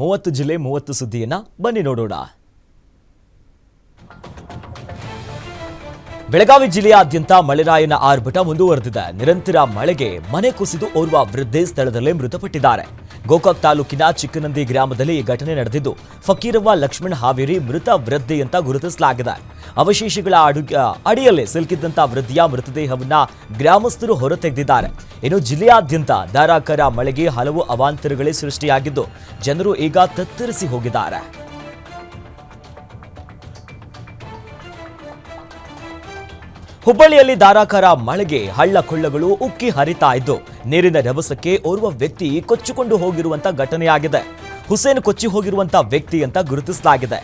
30 ಜಿಲ್ಲೆ 30 ಸುದ್ದಿಯನ್ನ ಬನ್ನಿ ನೋಡೋಣ. ಬೆಳಗಾವಿ ಜಿಲ್ಲೆಯಾದ್ಯಂತ ಮಳೆರಾಯನ ಆರ್ಭಟ ಮುಂದುವರೆದಿದೆ. ನಿರಂತರ ಮಳೆಗೆ ಮನೆ ಕುಸಿದು ಓರ್ವ ವೃದ್ಧೆ ಸ್ಥಳದಲ್ಲೇ ಮೃತಪಟ್ಟಿದ್ದಾರೆ. ಗೋಕಾಕ್ ತಾಲೂಕಿನ ಚಿಕ್ಕನಂದಿ ಗ್ರಾಮದಲ್ಲಿ ಈ ಘಟನೆ ನಡೆದಿದ್ದು, ಫಕೀರವ್ವ ಲಕ್ಷ್ಮಣ್ ಹಾವೇರಿ ಮೃತ ವೃದ್ಧೆ ಅಂತ ಗುರುತಿಸಲಾಗಿದೆ. ಅವಶೇಷಗಳ ಅಡಿಯಲ್ಲೇ ಸಿಲುಕಿದ್ದಂತ ವೃದ್ಧೆಯ ಮೃತದೇಹವನ್ನ ಗ್ರಾಮಸ್ಥರು ಹೊರತೆಗೆದಿದ್ದಾರೆ. ಇನ್ನು ಜಿಲ್ಲೆಯಾದ್ಯಂತ ಧಾರಾಕಾರ ಮಳೆಗೆ ಹಲವು ಅವಾಂತರಗಳೇ ಸೃಷ್ಟಿಯಾಗಿದ್ದು, ಜನರು ಈಗ ತತ್ತರಿಸಿ ಹೋಗಿದ್ದಾರೆ. ಹುಬ್ಬಳ್ಳಿಯಲ್ಲಿ ಧಾರಾಕಾರ ಮಳೆಗೆ ಹಳ್ಳ ಕೊಳ್ಳಗಳು ಉಕ್ಕಿ ಹರಿತಾ ಇದ್ದು, ನೀರಿನ ರಭಸಕ್ಕೆ ಓರ್ವ ವ್ಯಕ್ತಿ ಕೊಚ್ಚಿಕೊಂಡು ಹೋಗಿರುವಂತ ಘಟನೆಯಾಗಿದೆ. ಹುಸೇನ್ ಕೊಚ್ಚಿ ಹೋಗಿರುವಂತ ವ್ಯಕ್ತಿ ಅಂತ ಗುರುತಿಸಲಾಗಿದೆ.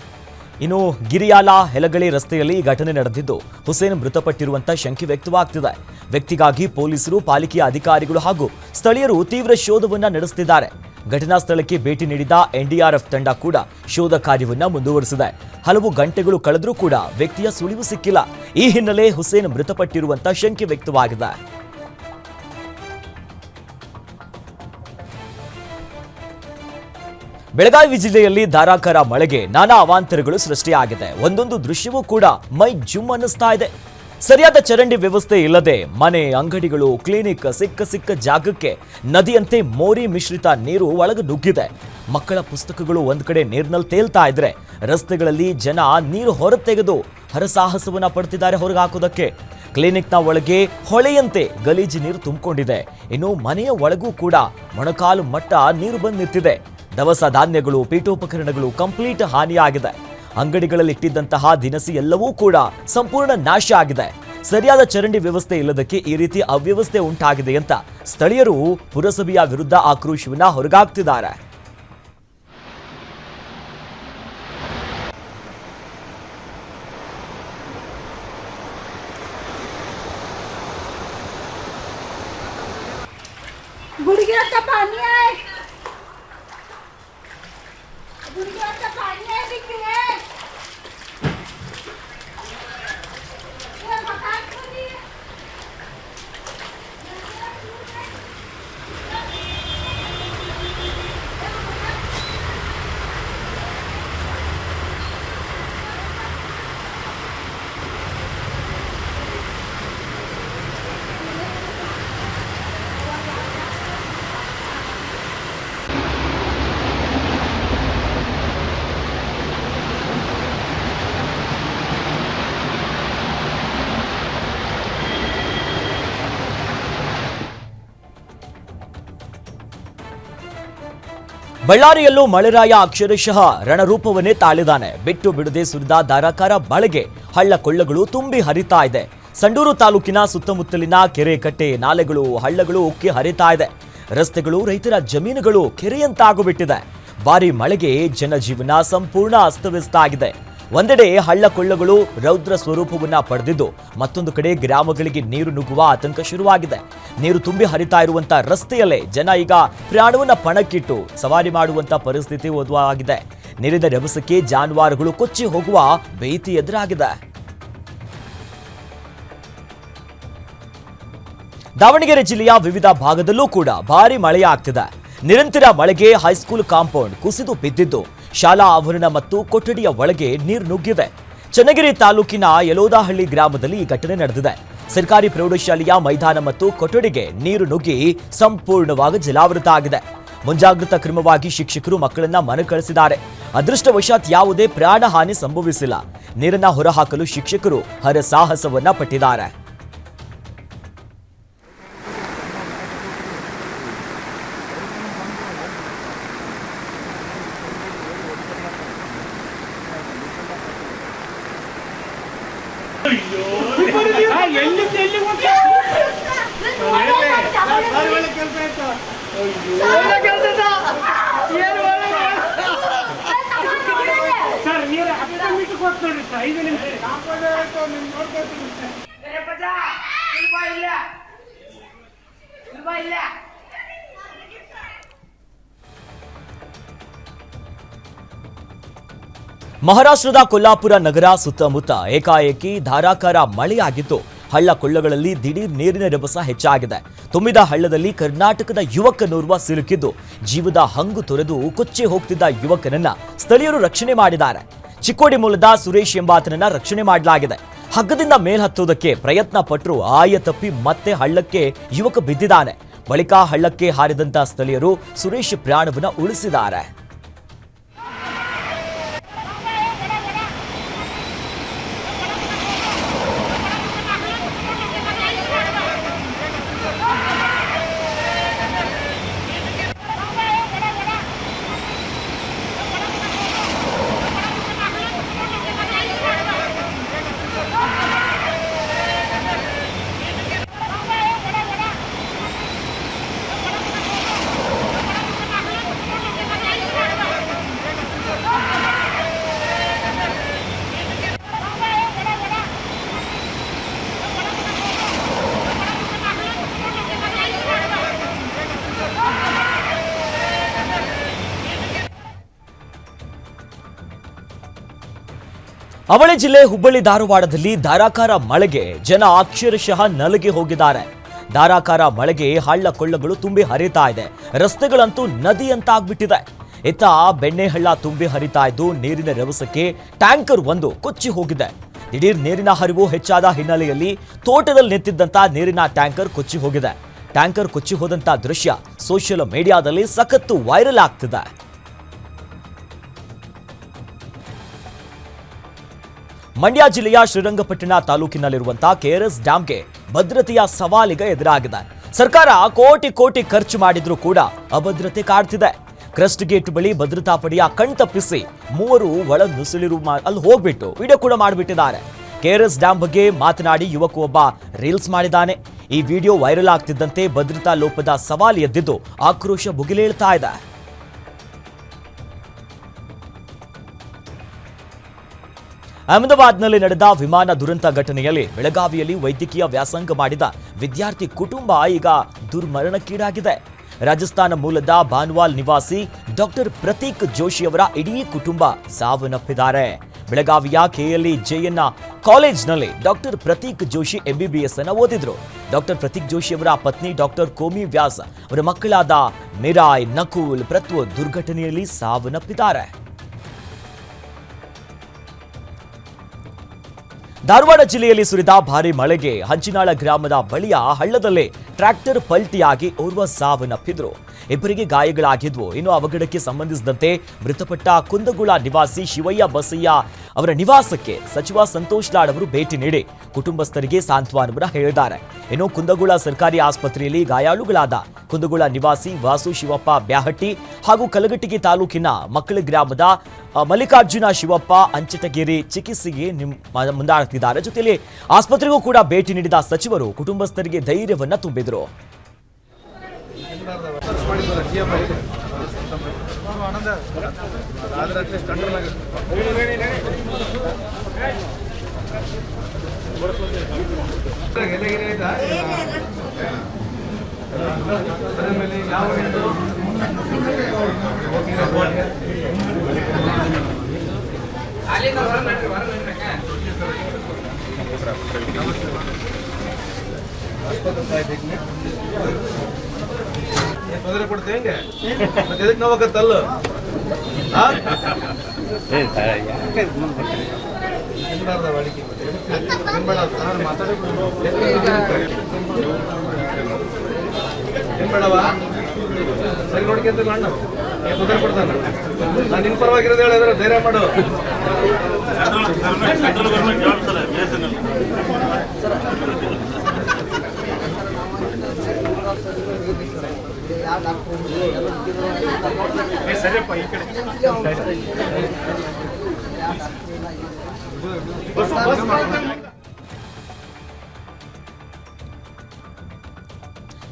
ಇನ್ನು ಗಿರಿಯಾಲ ಹೆಲಗಳಿ ರಸ್ತೆಯಲ್ಲಿ ಈ ಘಟನೆ ನಡೆದಿದ್ದು, ಹುಸೇನ್ ಮೃತಪಟ್ಟಿರುವಂತ ಶಂಕೆ ವ್ಯಕ್ತವಾಗ್ತಿದೆ. ವ್ಯಕ್ತಿಗಾಗಿ ಪೊಲೀಸರು, ಪಾಲಿಕೆಯ ಅಧಿಕಾರಿಗಳು ಹಾಗೂ ಸ್ಥಳೀಯರು ತೀವ್ರ ಶೋಧವನ್ನ ನಡೆಸುತ್ತಿದ್ದಾರೆ. ಘಟನಾ ಸ್ಥಳಕ್ಕೆ ಭೇಟಿ ನೀಡಿದ ಎನ್ಡಿಆರ್ಎಫ್ ತಂಡ ಕೂಡ ಶೋಧ ಕಾರ್ಯವನ್ನ ಮುಂದುವರೆಸಿದೆ. ಹಲವು ಗಂಟೆಗಳು ಕಳೆದರೂ ಕೂಡ ವ್ಯಕ್ತಿಯ ಸುಳಿವು ಸಿಕ್ಕಿಲ್ಲ. ಈ ಹಿನ್ನೆಲೆ ಹುಸೇನ್ ಮೃತಪಟ್ಟಿರುವಂತ ಶಂಕೆ ವ್ಯಕ್ತವಾಗಿದೆ. ಬೆಳಗಾವಿ ಜಿಲ್ಲೆಯಲ್ಲಿ ಧಾರಾಕಾರ ಮಳೆಗೆ ನಾನಾ ಅವಾಂತರಗಳು ಸೃಷ್ಟಿಯಾಗಿದೆ. ಒಂದೊಂದು ದೃಶ್ಯವೂ ಕೂಡ ಮೈ ಜುಮ್ ಅನ್ನಿಸ್ತಾ ಇದೆ. ಸರಿಯಾದ ಚರಂಡಿ ವ್ಯವಸ್ಥೆ ಇಲ್ಲದೆ ಮನೆ, ಅಂಗಡಿಗಳು, ಕ್ಲಿನಿಕ್ ಸಿಕ್ಕ ಜಾಗಕ್ಕೆ ನದಿಯಂತೆ ಮೋರಿ ಮಿಶ್ರಿತ ನೀರು ಒಳಗೆ ನುಗ್ಗಿದೆ. ಮಕ್ಕಳ ಪುಸ್ತಕಗಳು ಒಂದ್ ಕಡೆ ನೀರಿನಲ್ಲಿ ತೇಲ್ತಾ ಇದ್ರೆ, ರಸ್ತೆಗಳಲ್ಲಿ ಜನ ನೀರು ಹೊರತೆಗೆದು ಹರಸಾಹಸವನ್ನ ಪಡ್ತಿದ್ದಾರೆ ಹೊರಗೆ ಹಾಕೋದಕ್ಕೆ. ಕ್ಲಿನಿಕ್ನ ಒಳಗೆ ಹೊಳೆಯಂತೆ ಗಲೀಜು ನೀರು ತುಂಬಿಕೊಂಡಿದೆ. ಇನ್ನು ಮನೆಯ ಒಳಗೂ ಕೂಡ ಮೊಣಕಾಲು ಮಟ್ಟ ನೀರು ಬಂದು ನಿಂತಿದೆ. ದವಸ ಧಾನ್ಯಗಳು, ಪೀಠೋಪಕರಣಗಳು ಕಂಪ್ಲೀಟ್ ಹಾನಿಯಾಗಿದೆ. ಅಂಗಡಿಗಳಲ್ಲಿ ಇಟ್ಟಿದ್ದಂತಹ ದಿನಸಿ ಎಲ್ಲವೂ ಕೂಡ ಸಂಪೂರ್ಣ ನಾಶ ಆಗಿದೆ. ಸರಿಯಾದ ಚರಂಡಿ ವ್ಯವಸ್ಥೆ ಇಲ್ಲದಕ್ಕೆ ಈ ರೀತಿ ಅವ್ಯವಸ್ಥೆ ಉಂಟಾಗಿದೆ ಅಂತ ಸ್ಥಳೀಯರು ಪುರಸಭೆಯ ವಿರುದ್ಧ ಆಕ್ರೋಶವನ್ನ ಹೊರಗಾಗ್ತಿದ್ದಾರೆ. ಬಳ್ಳಾರಿಯಲ್ಲೂ ಮಳೆರಾಯ ಅಕ್ಷರಶಃ ರಣರೂಪವನ್ನೇ ತಾಳಿದಾನೆ. ಬಿಟ್ಟು ಬಿಡದೆ ಸುರಿದ ಧಾರಾಕಾರ ಮಳೆಗೆ ಹಳ್ಳ ಕೊಳ್ಳಗಳು ತುಂಬಿ ಹರಿತಾ ಇದೆ. ಸಂಡೂರು ತಾಲೂಕಿನ ಸುತ್ತಮುತ್ತಲಿನ ಕೆರೆ, ಕಟ್ಟೆ, ನಾಲೆಗಳು, ಹಳ್ಳಗಳು ಉಕ್ಕಿ ಹರಿತಾ ಇದೆ. ರಸ್ತೆಗಳು, ರೈತರ ಜಮೀನುಗಳು ಕೆರೆಯಂತಾಗೋಬಿಟ್ಟಿದೆ. ಭಾರಿ ಮಳೆಗೆ ಜನಜೀವನ ಸಂಪೂರ್ಣ ಅಸ್ತವ್ಯಸ್ತ ಆಗಿದೆ. ಒಂದೆಡೆ ಹಳ್ಳ ಕೊಳ್ಳಗಳು ರೌದ್ರ ಸ್ವರೂಪವನ್ನ ಪಡೆದಿದ್ದು, ಮತ್ತೊಂದು ಕಡೆ ಗ್ರಾಮಗಳಿಗೆ ನೀರು ನುಗ್ಗುವ ಆತಂಕ ಶುರುವಾಗಿದೆ. ನೀರು ತುಂಬಿ ಹರಿತಾ ಇರುವಂತ ರಸ್ತೆಯಲ್ಲೇ ಜನ ಈಗ ಪ್ರಾಣವನ್ನ ಪಣಕ್ಕಿಟ್ಟು ಸವಾರಿ ಮಾಡುವಂತ ಪರಿಸ್ಥಿತಿ ಉದ್ಭವವಾಗಿದೆ. ನೀರಿನ ರಭಸಕ್ಕೆ ಜಾನುವಾರುಗಳು ಕೊಚ್ಚಿ ಹೋಗುವ ಭೀತಿ ಎದುರಾಗಿದೆ. ದಾವಣಗೆರೆ ಜಿಲ್ಲೆಯ ವಿವಿಧ ಭಾಗದಲ್ಲೂ ಕೂಡ ಭಾರಿ ಮಳೆಯಾಗ್ತಿದೆ. ನಿರಂತರ ಮಳೆಗೆ ಹೈಸ್ಕೂಲ್ ಕಾಂಪೌಂಡ್ ಕುಸಿದು ಬಿದ್ದಿದ್ದು, ಶಾಲಾ ಆವರಣ ಮತ್ತು ಕೊಠಡಿಯ ಒಳಗೆ ನೀರು ನುಗ್ಗಿದೆ. ಚನ್ನಗಿರಿ ತಾಲೂಕಿನ ಯಲೋದಹಳ್ಳಿ ಗ್ರಾಮದಲ್ಲಿ ಈ ಘಟನೆ ನಡೆದಿದೆ. ಸರ್ಕಾರಿ ಪ್ರೌಢಶಾಲೆಯ ಮೈದಾನ ಮತ್ತು ಕೊಠಡಿಗೆ ನೀರು ನುಗ್ಗಿ ಸಂಪೂರ್ಣವಾಗಿ ಜಲಾವೃತ ಆಗಿದೆ. ಮುಂಜಾಗ್ರತಾ ಕ್ರಮವಾಗಿ ಶಿಕ್ಷಕರು ಮಕ್ಕಳನ್ನ ಮನೆ ಕಳಿಸಿದ್ದಾರೆ. ಅದೃಷ್ಟವಶಾತ್ ಯಾವುದೇ ಪ್ರಾಣ ಹಾನಿ ಸಂಭವಿಸಿಲ್ಲ. ನೀರನ್ನ ಹೊರಹಾಕಲು ಶಿಕ್ಷಕರು ಹರಸಾಹಸವನ್ನ ಪಟ್ಟಿದ್ದಾರೆ. ಮಹಾರಾಷ್ಟ್ರದ ಕೊಲ್ಲಾಪುರ ನಗರ ಸುತ್ತಮುತ್ತ ಏಕಾಏಕಿ ಧಾರಾಕಾರ ಮಳೆಯಾಗಿದ್ದು, ಹಳ್ಳ ಕೊಳ್ಳಗಳಲ್ಲಿ ದಿಢೀರ್ ನೀರಿನ ರಭಸ ಹೆಚ್ಚಾಗಿದೆ. ತುಂಬಿದ ಹಳ್ಳದಲ್ಲಿ ಕರ್ನಾಟಕದ ಯುವಕನೋರ್ವ ಸಿಲುಕಿದ್ದು ಜೀವದ ಹಂಗು ತೊರೆದು ಕೊಚ್ಚಿ ಹೋಗ್ತಿದ್ದ ಯುವಕನನ್ನ ಸ್ಥಳೀಯರು ರಕ್ಷಣೆ ಮಾಡಿದ್ದಾರೆ. ಚಿಕ್ಕೋಡಿ ಮೂಲದ ಸುರೇಶ್ ಎಂಬಾತನನ್ನ ರಕ್ಷಣೆ ಮಾಡಲಾಗಿದೆ. ಹಗ್ಗದಿಂದ ಮೇಲ್ಹತ್ತೋದಕ್ಕೆ ಪ್ರಯತ್ನ ಪಟ್ಟರು ಆಯ ತಪ್ಪಿ ಮತ್ತೆ ಹಳ್ಳಕ್ಕೆ ಯುವಕ ಬಿದ್ದಿದ್ದಾನೆ. ಬಳಿಕ ಹಳ್ಳಕ್ಕೆ ಹಾರಿದಂತ ಸ್ಥಳೀಯರು ಸುರೇಶ್ ಪ್ರಾಣವನ್ನ ಉಳಿಸಿದ್ದಾರೆ. ಅವಳಿ ಜಿಲ್ಲೆ ಹುಬ್ಬಳ್ಳಿ ಧಾರವಾಡದಲ್ಲಿ ಧಾರಾಕಾರ ಮಳೆಗೆ ಜನ ಅಕ್ಷರಶಃ ನಲುಗಿ ಹೋಗಿದ್ದಾರೆ. ಧಾರಾಕಾರ ಮಳೆಗೆ ಹಳ್ಳ ಕೊಳ್ಳಗಳು ತುಂಬಿ ಹರಿತಾ ಇದೆ. ರಸ್ತೆಗಳಂತೂ ನದಿಯಂತಾಗ್ಬಿಟ್ಟಿದೆ. ಇತ್ತ ಬೆಣ್ಣೆಹಳ್ಳ ತುಂಬಿ ಹರಿತಾ ಇದ್ದು ನೀರಿನ ರಭಸಕ್ಕೆ ಟ್ಯಾಂಕರ್ ಒಂದು ಕೊಚ್ಚಿ ಹೋಗಿದೆ. ದಿಢೀರ್ ನೀರಿನ ಹರಿವು ಹೆಚ್ಚಾದ ಹಿನ್ನೆಲೆಯಲ್ಲಿ ತೋಟದಲ್ಲಿ ನಿಂತಿದ್ದಂತ ನೀರಿನ ಟ್ಯಾಂಕರ್ ಕೊಚ್ಚಿ ಹೋಗಿದೆ. ಟ್ಯಾಂಕರ್ ಕೊಚ್ಚಿ ಹೋದಂತ ದೃಶ್ಯ ಸೋಷಿಯಲ್ ಮೀಡಿಯಾದಲ್ಲಿ ಸಖತ್ತು ವೈರಲ್ ಆಗ್ತಿದೆ. ಮಂಡ್ಯ ಜಿಲ್ಲೆಯ ಶ್ರೀರಂಗಪಟ್ಟಣ ತಾಲೂಕಿನಲ್ಲಿರುವಂತಹ ಕೆಆರ್ಎಸ್ ಡ್ಯಾಂಗೆ ಭದ್ರತೆಯ ಸವಾಲಿಗೆ ಎದುರಾಗಿದೆ. ಸರ್ಕಾರ ಕೋಟಿ ಖರ್ಚು ಮಾಡಿದ್ರೂ ಕೂಡ ಅಭದ್ರತೆ ಕಾಡ್ತಿದೆ. ಕ್ರಸ್ಟ್ ಗೇಟ್ ಬಳಿ ಭದ್ರತಾ ಪಡೆಯ ಕಣ್ತಪ್ಪಿಸಿ ಮೂವರು ಒಳ ನುಸುಳಿರುವ ಅಲ್ಲಿ ಹೋಗ್ಬಿಟ್ಟು ವಿಡಿಯೋ ಕೂಡ ಮಾಡಿಬಿಟ್ಟಿದ್ದಾರೆ. ಕೆಆರ್ಎಸ್ ಡ್ಯಾಂ ಬಗ್ಗೆ ಮಾತನಾಡಿ ಯುವಕ ಒಬ್ಬ ರೀಲ್ಸ್ ಮಾಡಿದ್ದಾನೆ. ಈ ವಿಡಿಯೋ ವೈರಲ್ ಆಗ್ತಿದ್ದಂತೆ ಭದ್ರತಾ ಲೋಪದ ಸವಾಲು ಎದ್ದಿದ್ದು ಆಕ್ರೋಶ ಭುಗಿಲೇಳ್ತಾ ಇದೆ. ಅಹಮದಾಬಾದ್ನಲ್ಲಿ ನಡೆದ ವಿಮಾನ ದುರಂತ ಘಟನೆಯಲ್ಲಿ ಬೆಳಗಾವಿಯಲ್ಲಿ ವೈದ್ಯಕೀಯ ವ್ಯಾಸಂಗ ಮಾಡಿದ ವಿದ್ಯಾರ್ಥಿ ಕುಟುಂಬ ಈಗ ದುರ್ಮರಣಕ್ಕೀಡಾಗಿದೆ. ರಾಜಸ್ಥಾನ ಮೂಲದ ಬಾನ್ವಾಲ್ ನಿವಾಸಿ ಡಾಕ್ಟರ್ ಪ್ರತೀಕ್ ಜೋಶಿ ಅವರ ಇಡೀ ಕುಟುಂಬ ಸಾವನ್ನಪ್ಪಿದ್ದಾರೆ. ಬೆಳಗಾವಿಯ ಕೆಎಲ್ಇ ಜೆಎನ್ ಕಾಲೇಜ್ನಲ್ಲಿ ಡಾಕ್ಟರ್ ಪ್ರತೀಕ್ ಜೋಶಿ ಎಂಬಿಬಿಎಸ್ ಅನ್ನು ಓದಿದ್ರು. ಡಾಕ್ಟರ್ ಪ್ರತೀಕ್ ಜೋಶಿ ಅವರ ಪತ್ನಿ ಡಾಕ್ಟರ್ ಕೋಮಿ ವ್ಯಾಸ್ ಅವರ ಮಕ್ಕಳಾದ ಮಿರಾಯ್, ನಕುಲ್, ಪ್ರತ್ವ ದುರ್ಘಟನೆಯಲ್ಲಿ ಸಾವನ್ನಪ್ಪಿದ್ದಾರೆ. ಧಾರವಾಡ ಜಿಲ್ಲೆಯಲ್ಲಿ ಸುರಿದ ಭಾರಿ ಮಳೆಗೆ ಹಂಚಿನಾಳ ಗ್ರಾಮದ ಬಳಿಯ ಹಳ್ಳದಲ್ಲಿ ಟ್ರ್ಯಾಕ್ಟರ್ ಪಲ್ಟಿಯಾಗಿ ಓರ್ವ ಸಾವನ್ನಪ್ಪಿದ್ರು. ಇಬ್ಬರಿಗೆ ಗಾಯಗಳಾಗಿದ್ವು. ಇನ್ನು ಅವಘಡಕ್ಕೆ ಸಂಬಂಧಿಸಿದಂತೆ ಮೃತಪಟ್ಟ ಕುಂದಗುಳ ನಿವಾಸಿ ಶಿವಯ್ಯ ಬಸಯ್ಯ ಅವರ ನಿವಾಸಕ್ಕೆ ಸಚಿವ ಸಂತೋಷ್ ಲಾಡ್ ಅವರು ಭೇಟಿ ನೀಡಿ ಕುಟುಂಬಸ್ಥರಿಗೆ ಸಾಂತ್ವನ ಹೇಳಿದ್ದಾರೆ. ಇನ್ನು ಕುಂದಗುಳ ಸರ್ಕಾರಿ ಆಸ್ಪತ್ರೆಯಲ್ಲಿ ಗಾಯಾಳುಗಳಾದ ಕುಂದಗುಳ ನಿವಾಸಿ ವಾಸು ಶಿವಪ್ಪ ಬ್ಯಾಹಟ್ಟಿ ಹಾಗೂ ಕಲಘಟಗಿ ತಾಲೂಕಿನ ಮಕ್ಕಳ ಗ್ರಾಮದ ಮಲ್ಲಿಕಾರ್ಜುನ ಶಿವಪ್ಪ ಅಂಚಟಗೇರಿ ಚಿಕಿತ್ಸೆಗೆ ಮುಂದಾಡುತ್ತಿದ್ದಾರೆ. ಜೊತೆಯಲ್ಲಿ ಆಸ್ಪತ್ರೆಗೂ ಕೂಡ ಭೇಟಿ ನೀಡಿದ ಸಚಿವರು ಕುಟುಂಬಸ್ಥರಿಗೆ ಧೈರ್ಯವನ್ನ ತುಂಬಿದರು. ತೊಂದರೆ ಕೊಡ್ತೇವೆ ಮತ್ತೆ ಎದಕ್ಕೆ ನೋವಾಗತ್ತಲ್ಲ ಏನ್ ಬೇಡವ ಸರಿ ನೋಡ್ಕೊಂತ ಅಣ್ಣ ತೊಂದರೆ ಕೊಡ್ತಾನ. ನಾನು ನಿನ್ ಪರವಾಗಿರೋದು ಹೇಳಿದ್ರೆ ಧೈರ್ಯ ಮಾಡು. ಸರಿಯಪ್ಪ ಈ ಕಡೆ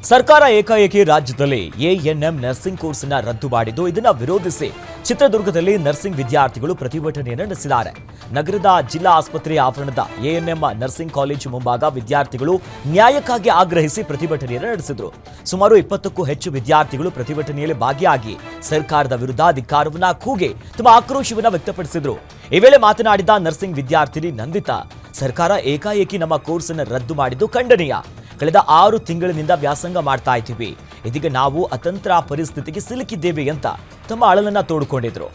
ಸರ್ಕಾರ ಏಕಾಏಕಿ ರಾಜ್ಯದಲ್ಲಿ ಎಎನ್ಎಂ ನರ್ಸಿಂಗ್ ಕೋರ್ಸ್ ಅನ್ನು ರದ್ದು ಮಾಡಿದ್ದು, ಇದನ್ನು ವಿರೋಧಿಸಿ ಚಿತ್ರದುರ್ಗದಲ್ಲಿ ನರ್ಸಿಂಗ್ ವಿದ್ಯಾರ್ಥಿಗಳು ಪ್ರತಿಭಟನೆಯನ್ನು ನಡೆಸಿದ್ದಾರೆ. ನಗರದ ಜಿಲ್ಲಾ ಆಸ್ಪತ್ರೆಯ ಆವರಣದ ಎಎನ್ಎಂ ನರ್ಸಿಂಗ್ ಕಾಲೇಜು ಮುಂಭಾಗ ವಿದ್ಯಾರ್ಥಿಗಳು ನ್ಯಾಯಕ್ಕಾಗಿ ಆಗ್ರಹಿಸಿ ಪ್ರತಿಭಟನೆಯನ್ನು ನಡೆಸಿದರು. ಸುಮಾರು 20ಕ್ಕೂ ಹೆಚ್ಚು ವಿದ್ಯಾರ್ಥಿಗಳು ಪ್ರತಿಭಟನೆಯಲ್ಲಿ ಭಾಗಿಯಾಗಿ ಸರ್ಕಾರದ ವಿರುದ್ಧ ಧಿಕ್ಕಾರವನ್ನ ಕೂಗಿ ತಮ್ಮ ಆಕ್ರೋಶವನ್ನು ವ್ಯಕ್ತಪಡಿಸಿದರು. ಈ ವೇಳೆ ಮಾತನಾಡಿದ ನರ್ಸಿಂಗ್ ವಿದ್ಯಾರ್ಥಿನಿ ನಂದಿತಾ, ಸರ್ಕಾರ ಏಕಾಏಕಿ ನಮ್ಮ ಕೋರ್ಸ್ ಅನ್ನು ರದ್ದು ಮಾಡಿದ್ದು ಖಂಡನೀಯ. ಕಳೆದ 6 ತಿಂಗಳಿನಿಂದ ವ್ಯಾಸಂಗ ಮಾಡ್ತಾ ಇದ್ದೀವಿ. ಇದೀಗ ನಾವು ಅತಂತ್ರ ಪರಿಸ್ಥಿತಿಗೆ ಸಿಲುಕಿದ್ದೇವೆ ಅಂತ ತಮ್ಮ ಅಳಲನ್ನ ತೋಡಿಕೊಂಡಿದ್ರು.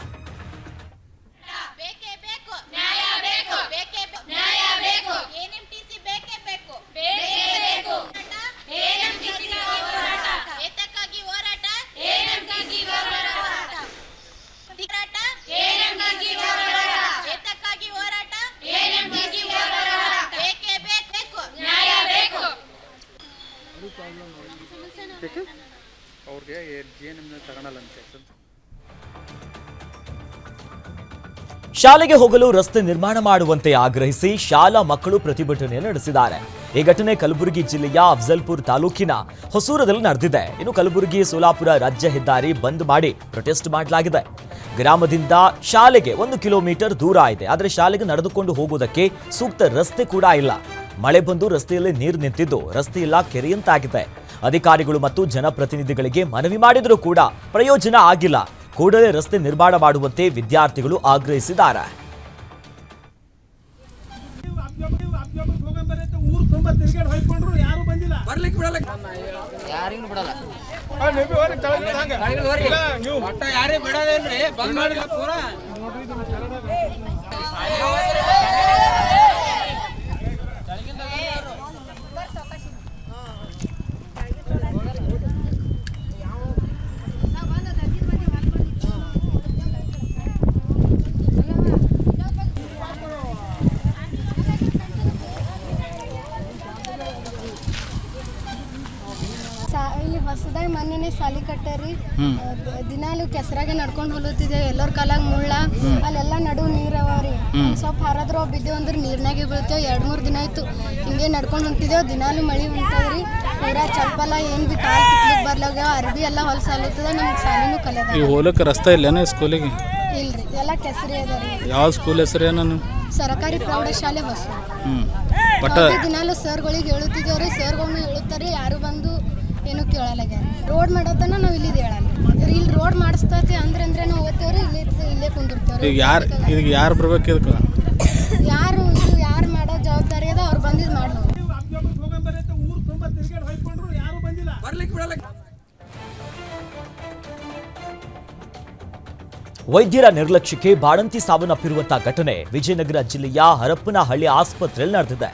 ಅವ್ರಿಗೆ ಜೇಎನ್ಎಂನ ತಗೊಳಲ್ಲಂತೆ. ಶಾಲೆಗೆ ಹೋಗಲು ರಸ್ತೆ ನಿರ್ಮಾಣ ಮಾಡುವಂತೆ ಆಗ್ರಹಿಸಿ ಶಾಲಾ ಮಕ್ಕಳು ಪ್ರತಿಭಟನೆ ನಡೆಸಿದ್ದಾರೆ. ಈ ಘಟನೆ ಕಲಬುರಗಿ ಜಿಲ್ಲೆಯ ಅಫ್ಜಲ್ಪುರ್ ತಾಲೂಕಿನ ಹೊಸೂರದಲ್ಲಿ ನಡೆದಿದೆ. ಇನ್ನು ಕಲಬುರಗಿ ಸೋಲಾಪುರ ರಾಜ್ಯ ಹೆದ್ದಾರಿ ಬಂದ್ ಮಾಡಿ ಪ್ರೊಟೆಸ್ಟ್ ಮಾಡಲಾಗಿದೆ. ಗ್ರಾಮದಿಂದ ಶಾಲೆಗೆ 1 ಕಿಲೋಮೀಟರ್ ದೂರ ಇದೆ. ಆದರೆ ಶಾಲೆಗೆ ನಡೆದುಕೊಂಡು ಹೋಗುವುದಕ್ಕೆ ಸೂಕ್ತ ರಸ್ತೆ ಕೂಡ ಇಲ್ಲ. ಮಳೆ ಬಂದು ರಸ್ತೆಯಲ್ಲಿ ನೀರು ನಿಂತಿದ್ದು ರಸ್ತೆಯೆಲ್ಲ ಕೆರೆಯಂತಾಗಿದೆ. ಅಧಿಕಾರಿಗಳು ಮತ್ತು ಜನಪ್ರತಿನಿಧಿಗಳಿಗೆ ಮನವಿ ಮಾಡಿದರೂ ಕೂಡ ಪ್ರಯೋಜನ ಆಗಿಲ್ಲ. ಕೂಡಲೇ ರಸ್ತೆ ನಿರ್ಮಾಣ ಮಾಡುವಂತೆ ವಿದ್ಯಾರ್ಥಿಗಳು ಆಗ್ರಹಿಸಿದ್ದಾರೆ. ಇಲ್ಲಿ ಹೊಸದಾಗಿ ಮೊನ್ನೆ ಸಾಲಿ ಕಟ್ಟಾರಿ. ದಿನಾಲು ಕೆಸರಾಗೆ ನಡ್ಕೊಂಡು ಹೊಲತ್ತಿದೆ. ಎಲ್ಲರ ಕಾಲಾಗ ಮುಳ್ಳ ಅಲ್ಲೆಲ್ಲ ನಡು ನೀರು ಅವರಿ. ಸ್ವಲ್ಪ ಹರದ್ರು ಬಿದ್ದೇವು ಅಂದ್ರೆ ನೀರ್ನಾಗೆ ಬೀಳ್ತೇವೆ. 2-3 ದಿನ ಆಯ್ತು ಹಿಂಗೆ ನಡ್ಕೊಂಡು ಹೊಂಟಿದ್ದೇವೆ. ದಿನಾಲು ಮಳೆ ಹೊಂಟದ್ರಿ. ಪೂರಾ ಚಪ್ಪಲ ಏನು ಭೀ ಕಾಲು ಕಿತ್ಲಿಕ್ಕೆ ಬರ್ಲಾಗ್ಯಾವ. ಅರ್ಬಿ ಎಲ್ಲ ಹೊಲಸಾಲತ್ತದ. ನಮ್ಗೆ ಸಾಲಿನೂ ಕಲಿಯದ. ಈ ಹೋಲಕ್ಕೆ ರಸ್ತೆ ಇಲ್ಲೇನ ಸ್ಕೂಲಿಗೆ? ಇಲ್ರಿ, ಎಲ್ಲ ಕೆಸರಿ ಅದ ರೀ. ಯಾವ ಸ್ಕೂಲ್ ಹೆಸರು ಏನು? ಸರ್ಕಾರಿ ಪ್ರೌಢಶಾಲೆ ಹೊಸೂರು. ದಿನಾಲು ಸರ್ಗಳಿಗೆ ಹೇಳುತ್ತಿದ್ದೇವ್ರಿ. ಸರ್ಗಳನ್ನ ಹೇಳುತ್ತಾರೆ, ಯಾರು ಬಂದು ಏನು ಕೇಳಲಾಗ್ಯಾರ. ರೋಡ್ ಮಾಡೋತನ ನಾವು ಇಲ್ಲಿದ್ದು ಹೇಳಲ್ಲ. ಇಲ್ಲಿ ರೋಡ್ ಮಾಡಿಸ್ತೈತಿ ಅಂದ್ರೆ ನಾವು ಓದ್ತೇವ್ರಿ. ಇಲ್ಲೇ ಕುಂದಿರ್ತೇವ್ರಿ. ಈಗ ಯಾರು ಬರ್ಬೇಕು ಇದಕ್ಕೆ? ಯಾರು ಮಾಡೋ ಜವಾಬ್ದಾರಿ ಅದ ಅವ್ರು ಬಂದಿದ್ದು ಮಾಡಿ. ವೈದ್ಯರ ನಿರ್ಲಕ್ಷ್ಯಕ್ಕೆ ಬಾಣಂತಿ ಸಾವನ್ನಪ್ಪಿರುವಂತಹ ಘಟನೆ ವಿಜಯನಗರ ಜಿಲ್ಲೆಯ ಹರಪನಹಳ್ಳಿ ಆಸ್ಪತ್ರೆಯಲ್ಲಿ ನಡೆದಿದೆ.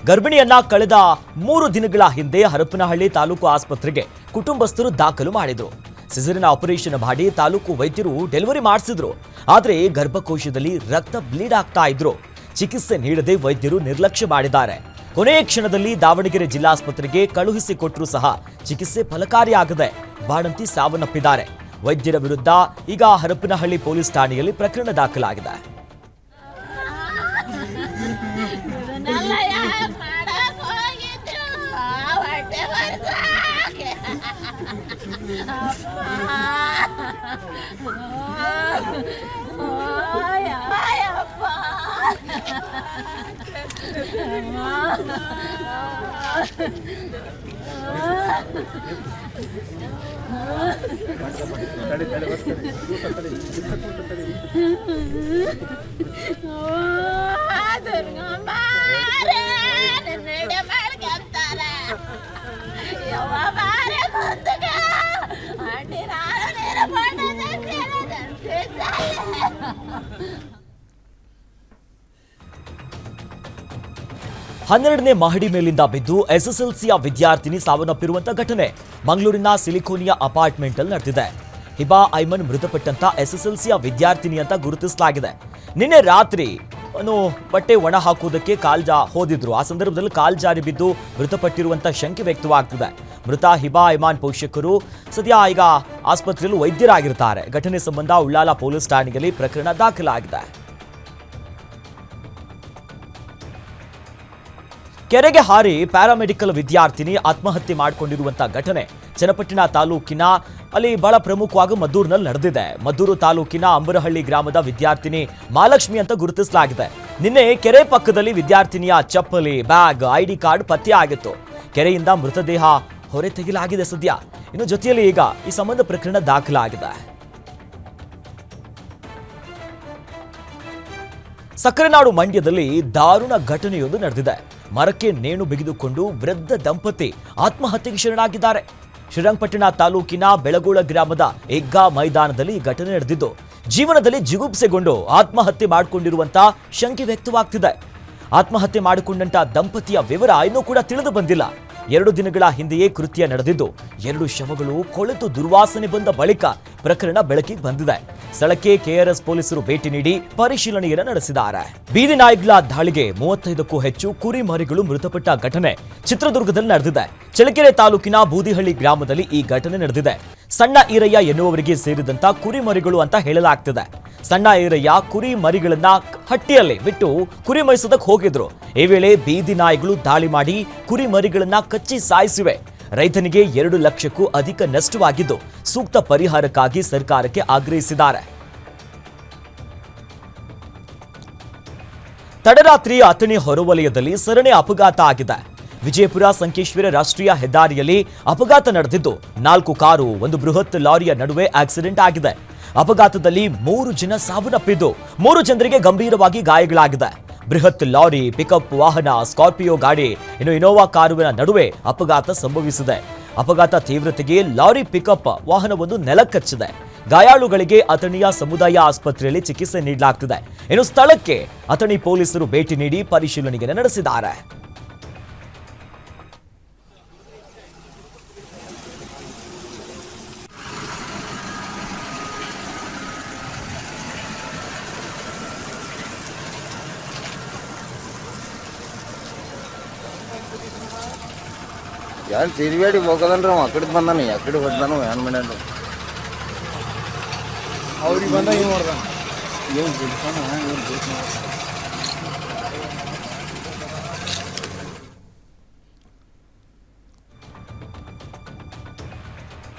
ಗರ್ಭಿಣಿಯನ್ನ ಕಳೆದ 3 ದಿನಗಳ ಹಿಂದೆ ಹರಪನಹಳ್ಳಿ ತಾಲೂಕು ಆಸ್ಪತ್ರೆಗೆ ಕುಟುಂಬಸ್ಥರು ದಾಖಲು ಮಾಡಿದ್ರು. ಸಿಸೇರಿಯನ್ ಆಪರೇಷನ್ ಮಾಡಿ ತಾಲೂಕು ವೈದ್ಯರು ಡೆಲಿವರಿ ಮಾಡಿಸಿದ್ರು. ಆದರೆ ಗರ್ಭಕೋಶದಲ್ಲಿ ರಕ್ತ ಬ್ಲೀಡ್ ಆಗ್ತಾ ಇದ್ರು. ಚಿಕಿತ್ಸೆ ನೀಡದೆ ವೈದ್ಯರು ನಿರ್ಲಕ್ಷ್ಯ ಮಾಡಿದ್ದಾರೆ. ಕೊನೆಯ ಕ್ಷಣದಲ್ಲಿ ದಾವಣಗೆರೆ ಜಿಲ್ಲಾಸ್ಪತ್ರೆಗೆ ಕಳುಹಿಸಿಕೊಟ್ಟರೂ ಸಹ ಚಿಕಿತ್ಸೆ ಫಲಕಾರಿಯಾಗದೆ ಬಾಣಂತಿ ಸಾವನ್ನಪ್ಪಿದ್ದಾರೆ. ವೈದ್ಯರ ವಿರುದ್ಧ ಈಗ ಹರಪನಹಳ್ಳಿ ಪೊಲೀಸ್ ಠಾಣೆಯಲ್ಲಿ ಪ್ರಕರಣ ದಾಖಲಾಗಿದೆ. ಹನ್ನೆರಡನೇ ಮಹಡಿ ಮೇಲಿಂದ ಬಿದ್ದು ಎಸ್ಎಸ್ಎಲ್ಸಿಯ ವಿದ್ಯಾರ್ಥಿನಿ ಸಾವನ್ನಪ್ಪಿರುವಂತಹ ಘಟನೆ ಮಂಗಳೂರಿನ ಸಿಲಿಕೋನಿಯಾ ಅಪಾರ್ಟ್ಮೆಂಟ್ ಅಲ್ಲಿ ನಡೆದಿದೆ. ಹಿಬಾ ಐಮನ್ ಮೃತಪಟ್ಟಂತ ಎಸ್ಎಸ್ಎಲ್ಸಿಯ ವಿದ್ಯಾರ್ಥಿನಿ ಅಂತ ಗುರುತಿಸಲಾಗಿದೆ. ನಿನ್ನೆ ರಾತ್ರಿ ಬಟ್ಟೆ ಒಣ ಹಾಕುವುದಕ್ಕೆ ಹೋದಿದ್ರು. ಆ ಸಂದರ್ಭದಲ್ಲಿ ಕಾಲ್ ಜಾರಿ ಬಿದ್ದು ಮೃತಪಟ್ಟಿರುವಂತಹ ಶಂಕೆ ವ್ಯಕ್ತವಾಗ್ತಿದೆ. ಮೃತ ಹಿಬಾ ಐಮಾನ್ ಪೋಷಕರು ಸದ್ಯ ಈಗ ಆಸ್ಪತ್ರೆಯಲ್ಲಿ ವೈದ್ಯರಾಗಿರ್ತಾರೆ. ಘಟನೆ ಸಂಬಂಧ ಉಳ್ಳಾಲ ಪೊಲೀಸ್ ಠಾಣೆಯಲ್ಲಿ ಪ್ರಕರಣ ದಾಖಲಾಗಿದೆ. ಕೆರೆಗೆ ಹಾರಿ ಪ್ಯಾರಾಮೆಡಿಕಲ್ ವಿದ್ಯಾರ್ಥಿನಿ ಆತ್ಮಹತ್ಯೆ ಮಾಡಿಕೊಂಡಿರುವಂತಹ ಘಟನೆ ಚನ್ನಪಟ್ಟಣ ತಾಲೂಕಿನ ಅಲ್ಲಿ ಬಹಳ ಪ್ರಮುಖವಾಗಿ ಮದ್ದೂರಿನಲ್ಲಿ ನಡೆದಿದೆ. ಮದ್ದೂರು ತಾಲೂಕಿನ ಅಂಬರಹಳ್ಳಿ ಗ್ರಾಮದ ವಿದ್ಯಾರ್ಥಿನಿ ಮಹಾಲಕ್ಷ್ಮಿ ಅಂತ ಗುರುತಿಸಲಾಗಿದೆ. ನಿನ್ನೆ ಕೆರೆ ಪಕ್ಕದಲ್ಲಿ ವಿದ್ಯಾರ್ಥಿನಿಯ ಚಪ್ಪಲಿ, ಬ್ಯಾಗ್, ಐಡಿ ಕಾರ್ಡ್ ಪತ್ತೆ ಆಗಿತ್ತು. ಕೆರೆಯಿಂದ ಮೃತದೇಹ ಹೊರ ತೆಗೆಯಲಾಗಿದೆ ಸದ್ಯ. ಇನ್ನು ಜೊತೆಯಲ್ಲಿ ಈಗ ಈ ಸಂಬಂಧ ಪ್ರಕರಣ ದಾಖಲಾಗಿದೆ. ಸಕ್ಕರೆನಾಡು ಮಂಡ್ಯದಲ್ಲಿ ದಾರುಣ ಘಟನೆಯೊಂದು ನಡೆದಿದೆ. ಮರಕ್ಕೆ ನೇಣು ಬಿಗಿದುಕೊಂಡು ವೃದ್ಧ ದಂಪತಿ ಆತ್ಮಹತ್ಯೆಗೆ ಶರಣಾಗಿದ್ದಾರೆ. ಶ್ರೀರಂಗಪಟ್ಟಣ ತಾಲೂಕಿನ ಬೆಳಗೋಳ ಗ್ರಾಮದ ಎಗ್ಗಾ ಮೈದಾನದಲ್ಲಿ ಈ ಘಟನೆ ನಡೆದಿದ್ದು, ಜೀವನದಲ್ಲಿ ಜಿಗುಪ್ಸೆಗೊಂಡು ಆತ್ಮಹತ್ಯೆ ಮಾಡಿಕೊಂಡಿರುವಂತ ಶಂಕೆ ವ್ಯಕ್ತವಾಗ್ತಿದೆ. ಆತ್ಮಹತ್ಯೆ ಮಾಡಿಕೊಂಡಂತ ದಂಪತಿಯ ವಿವರ ಇನ್ನೂ ಕೂಡ ತಿಳಿದು ಬಂದಿಲ್ಲ. 2 ದಿನಗಳ ಹಿಂದೆಯೇ ಕೃತ್ಯ ನಡೆದಿದ್ದು 2 ಶವಗಳು ಕೊಳೆತು ದುರ್ವಾಸನೆ ಬಂದ ಬಳಿಕ ಪ್ರಕರಣ ಬೆಳಕಿಗೆ ಬಂದಿದೆ. ಸ್ಥಳಕ್ಕೆ ಕೆಆರ್ಎಸ್ ಪೊಲೀಸರು ಭೇಟಿ ನೀಡಿ ಪರಿಶೀಲನೆಯನ್ನು ನಡೆಸಿದ್ದಾರೆ. ಬೀದಿ ನಾಯಿಗಳ ದಾಳಿಗೆ 35ಕ್ಕೂ ಹೆಚ್ಚು ಕುರಿ ಮರಿಗಳು ಮೃತಪಟ್ಟ ಘಟನೆ ಚಿತ್ರದುರ್ಗದಲ್ಲಿ ನಡೆದಿದೆ. ಚಳ್ಳಕೆರೆ ತಾಲೂಕಿನ ಬೂದಿಹಳ್ಳಿ ಗ್ರಾಮದಲ್ಲಿ ಈ ಘಟನೆ ನಡೆದಿದೆ. ಸಣ್ಣ ಈರಯ್ಯ ಎನ್ನುವವರಿಗೆ ಸೇರಿದಂತ ಕುರಿ ಮರಿಗಳು ಅಂತ ಹೇಳಲಾಗ್ತಿದೆ. ಸಣ್ಣ ಈರಯ್ಯ ಕುರಿ ಮರಿಗಳನ್ನ ಹಟ್ಟಿಯಲ್ಲಿ ಬಿಟ್ಟು ಕುರಿ ಮೇಯಿಸೋದಕ್ಕೆ ಹೋಗಿದ್ರು. ಈ ವೇಳೆ ಬೀದಿ ನಾಯಿಗಳು ದಾಳಿ ಮಾಡಿ ಕುರಿ ಮರಿಗಳನ್ನ ಕಚ್ಚಿ ಸಾಯಿಸಿವೆ. ರೈತನಿಗೆ 2 ಲಕ್ಷಕ್ಕೂ ಅಧಿಕ ನಷ್ಟವಾಗಿದ್ದು ಸೂಕ್ತ ಪರಿಹಾರಕ್ಕಾಗಿ ಸರ್ಕಾರಕ್ಕೆ ಆಗ್ರಹಿಸಿದ್ದಾರೆ. ತಡರಾತ್ರಿ ಅಥಣಿ ಹೊರವಲಯದಲ್ಲಿ ಸರಣಿ ಅಪಘಾತ ಆಗಿದೆ. ವಿಜಯಪುರ ಸಂಕೇಶ್ವರ ರಾಷ್ಟ್ರೀಯ ಹೆದ್ದಾರಿಯಲ್ಲಿ ಅಪಘಾತ ನಡೆದಿದ್ದು 4 ಕಾರು, 1 ಬೃಹತ್ ಲಾರಿಯ ನಡುವೆ ಆಕ್ಸಿಡೆಂಟ್ ಆಗಿದೆ. ಅಪಘಾತದಲ್ಲಿ 3 ಜನ ಸಾವನ್ನಪ್ಪಿದ್ದು 3 ಜನರಿಗೆ ಗಂಭೀರವಾಗಿ ಗಾಯಗಳಾಗಿದೆ. ಬೃಹತ್ ಲಾರಿ, ಪಿಕಪ್ ವಾಹನ, ಸ್ಕಾರ್ಪಿಯೋ ಗಾಡಿ, ಇನೋವಾ ಕಾರುವಿನ ನಡುವೆ ಅಪಘಾತ ಸಂಭವಿಸಿದೆ. ಅಪಘಾತ ತೀವ್ರತೆಗೆ ಲಾರಿ ಪಿಕಪ್ ವಾಹನವೊಂದು ನೆಲಕ್ಕಚ್ಚಿದೆ. ಗಾಯಾಳುಗಳಿಗೆ ಅಥಣಿಯ ಸಮುದಾಯ ಆಸ್ಪತ್ರೆಯಲ್ಲಿ ಚಿಕಿತ್ಸೆ ನೀಡಲಾಗ್ತಿದೆ. ಇನ್ನು ಸ್ಥಳಕ್ಕೆ ಅಥಣಿ ಪೊಲೀಸರು ಭೇಟಿ ನೀಡಿ ಪರಿಶೀಲನೆ ನಡೆಸಿದ್ದಾರೆ. ಯಾರು ತಿರುಗಾಡಿ ಹೋಗೋದನ್ರಿ ಅವ ಅಕಡೆ ಬಂದಾನ ಯಾಕಡೆ ಹೊಡ್ದಾನು ಏನ್ ಮಾಡ್ಯಾನ ಅವ್ರಿಗೆ ಬಂದ ಇವ್ ಮಾಡ್ದಾನ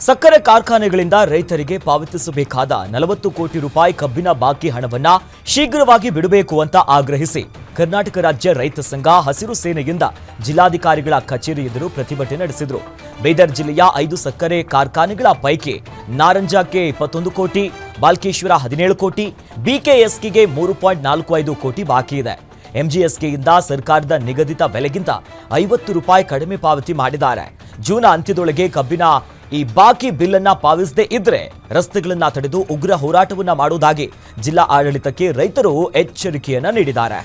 ಸಕ್ಕರೆ ಕಾರ್ಖಾನೆಗಳಿಂದ ರೈತರಿಗೆ ಪಾವತಿಸಬೇಕಾದ 40 ಕೋಟಿ ರೂಪಾಯಿ ಕಬ್ಬಿನ ಬಾಕಿ ಹಣವನ್ನ ಶೀಘ್ರವಾಗಿ ಬಿಡಬೇಕು ಅಂತ ಆಗ್ರಹಿಸಿ ಕರ್ನಾಟಕ ರಾಜ್ಯ ರೈತ ಸಂಘ ಹಸಿರು ಸೇನೆಯಿಂದ ಜಿಲ್ಲಾಧಿಕಾರಿಗಳ ಕಚೇರಿ ಎದುರು ಪ್ರತಿಭಟನೆ ನಡೆಸಿದರು. ಬೀದರ್ ಜಿಲ್ಲೆಯ 5 ಸಕ್ಕರೆ ಕಾರ್ಖಾನೆಗಳ ಪೈಕಿ ನಾರಂಜಕ್ಕೆ 21 ಕೋಟಿ, ಬಾಲ್ಕೇಶ್ವರ 17 ಕೋಟಿ, ಬಿಕೆಎಸ್ಕೆಗೆ 3.45 ಕೋಟಿ ಬಾಕಿ ಇದೆ. ಎಂಜಿಎಸ್ಕೆಯಿಂದ ಸರ್ಕಾರದ ನಿಗದಿತ ಬೆಲೆಗಿಂತ 50 ರೂಪಾಯಿ ಕಡಿಮೆ ಪಾವತಿ ಮಾಡಿದ್ದಾರೆ. ಜೂನ್ ಅಂತ್ಯದೊಳಗೆ ಕಬ್ಬಿನ ಈ ಬಾಕಿ ಬಿಲ್ ಅನ್ನ ಪಾವತಿಸದೇ ಇದ್ರೆ ರಸ್ತೆಗಳನ್ನ ತಡೆದು ಉಗ್ರ ಹೋರಾಟವನ್ನ ಮಾಡುವುದಾಗಿ ಜಿಲ್ಲಾ ಆಡಳಿತಕ್ಕೆ ರೈತರು ಎಚ್ಚರಿಕೆಯನ್ನ ನೀಡಿದ್ದಾರೆ.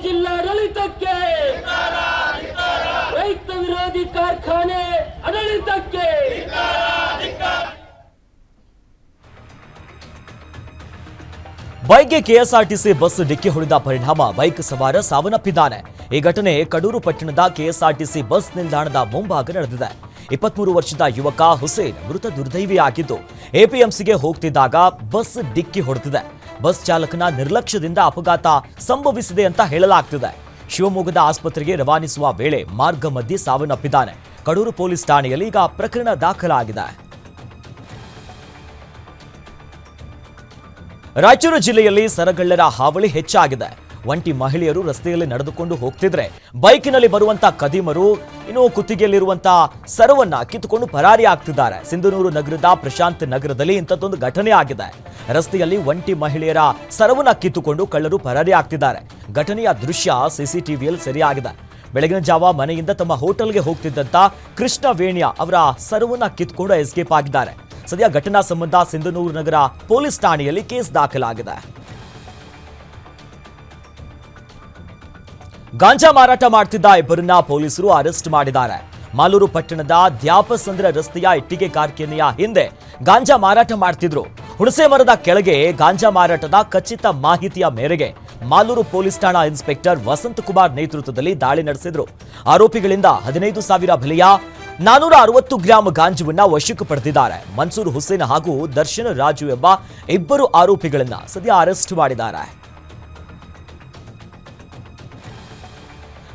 ಜಿಲ್ಲಾಡಳಿತಕ್ಕೆ, ರೈತ ವಿರೋಧಿ ಕಾರ್ಖಾನೆ ಆಡಳಿತಕ್ಕೆ. ಬೈಕ್ಗೆ ಕೆಎಸ್ಆರ್ಟಿಸಿ ಬಸ್ ಡಿಕ್ಕಿ ಹೊಡೆದ ಪರಿಣಾಮ ಬೈಕ್ ಸವಾರ ಸಾವನ್ನಪ್ಪಿದ್ದಾನೆ. ಈ ಘಟನೆ ಕಡೂರು ಪಟ್ಟಣದ ಕೆಎಸ್ಆರ್ಟಿಸಿ ಬಸ್ ನಿಲ್ದಾಣದ ಮುಂಭಾಗ ನಡೆದಿದೆ. 23 ವರ್ಷದ ಯುವಕ ಹುಸೇನ್ ಮೃತ ದುರ್ದೈವಿಯಾಗಿದ್ದು ಎಪಿಎಂಸಿಗೆ ಹೋಗ್ತಿದ್ದಾಗ ಬಸ್ ಡಿಕ್ಕಿ ಹೊಡೆದಿದೆ. ಬಸ್ ಚಾಲಕನ ನಿರ್ಲಕ್ಷ್ಯದಿಂದ ಅಪಘಾತ ಸಂಭವಿಸಿದೆ ಅಂತ ಹೇಳಲಾಗ್ತಿದೆ. ಶಿವಮೊಗ್ಗದ ಆಸ್ಪತ್ರೆಗೆ ರವಾನಿಸುವ ವೇಳೆ ಮಾರ್ಗ ಮಧ್ಯೆ ಸಾವನ್ನಪ್ಪಿದ್ದಾನೆ. ಕಡೂರು ಪೊಲೀಸ್ ಠಾಣೆಯಲ್ಲಿ ಈಗ ಪ್ರಕರಣ ದಾಖಲಾಗಿದೆ. ರಾಯಚೂರು ಜಿಲ್ಲೆಯಲ್ಲಿ ಸರಗಳ್ಳರ ಹಾವಳಿ ಹೆಚ್ಚಾಗಿದೆ. ಒಂಟಿ ಮಹಿಳೆಯರು ರಸ್ತೆಯಲ್ಲಿ ನಡೆದುಕೊಂಡು ಹೋಗ್ತಿದ್ರೆ ಬೈಕಿನಲ್ಲಿ ಬರುವಂತ ಕದಿಮರು ಕುತ್ತಿಗೆಯಲ್ಲಿರುವಂತ ಸರವನ್ನ ಕಿತ್ತುಕೊಂಡು ಪರಾರಿ ಆಗ್ತಿದ್ದಾರೆ. ಸಿಂಧನೂರು ನಗರದ ಪ್ರಶಾಂತ್ ನಗರದಲ್ಲಿ ಇಂಥದ್ದೊಂದು ಘಟನೆ ಆಗಿದೆ. ರಸ್ತೆಯಲ್ಲಿ ಒಂಟಿ ಮಹಿಳೆಯರ ಸರವನ್ನ ಕಿತ್ತುಕೊಂಡು ಕಳ್ಳರು ಪರಾರಿ ಆಗ್ತಿದ್ದಾರೆ. ಘಟನೆಯ ದೃಶ್ಯ ಸಿಸಿಟಿವಿಯಲ್ಲಿ ಸೆರೆಯಾಗಿದೆ. ಬೆಳಗಿನ ಜಾವ ಮನೆಯಿಂದ ತಮ್ಮ ಹೋಟೆಲ್ಗೆ ಹೋಗ್ತಿದ್ದಂತ ಕೃಷ್ಣ ವೇಣ್ಯ ಅವರ ಸರವನ್ನ ಕಿತ್ತುಕೊಂಡು ಎಸ್ಕೇಪ್ ಆಗಿದ್ದಾರೆ. ಸದ್ಯ ಘಟನಾ ಸಂಬಂಧ ಸಿಂಧನೂರು ನಗರ ಪೊಲೀಸ್ ಠಾಣೆಯಲ್ಲಿ ಕೇಸ್ ದಾಖಲಾಗಿದೆ. ಗಾಂಜಾ ಮಾರಾಟ ಮಾಡ್ತಿದ್ದ ಇಬ್ಬರನ್ನ ಪೊಲೀಸರು ಅರೆಸ್ಟ್ ಮಾಡಿದ್ದಾರೆ. ಮಾಲೂರು ಪಟ್ಟಣದ ದ್ಯಾಪಸಂದ್ರ ರಸ್ತೆಯ ಇಟ್ಟಿಗೆ ಕಾರ್ಖಾನೆಯ ಹಿಂದೆ ಗಾಂಜಾ ಮಾರಾಟ ಮಾಡ್ತಿದ್ರು. ಹುಣಸೆ ಮರದ ಕೆಳಗೆ ಗಾಂಜಾ ಮಾರಾಟದ ಖಚಿತ ಮಾಹಿತಿಯ ಮೇರೆಗೆ ಮಾಲೂರು ಪೊಲೀಸ್ ಠಾಣಾ ಇನ್ಸ್ಪೆಕ್ಟರ್ ವಸಂತ್ ಕುಮಾರ್ ನೇತೃತ್ವದಲ್ಲಿ ದಾಳಿ ನಡೆಸಿದ್ರು. ಆರೋಪಿಗಳಿಂದ 15,000 ಬೆಲೆಯ 460 ಗ್ರಾಂ ಗಾಂಜಾವನ್ನ ವಶಕ್ಕೆ ಪಡೆದಿದ್ದಾರೆ. ಮನ್ಸೂರ್ ಹುಸೇನ್ ಹಾಗೂ ದರ್ಶನ್ ರಾಜು ಎಂಬ ಇಬ್ಬರು ಆರೋಪಿಗಳನ್ನ ಸದ್ಯ ಅರೆಸ್ಟ್ ಮಾಡಿದ್ದಾರೆ.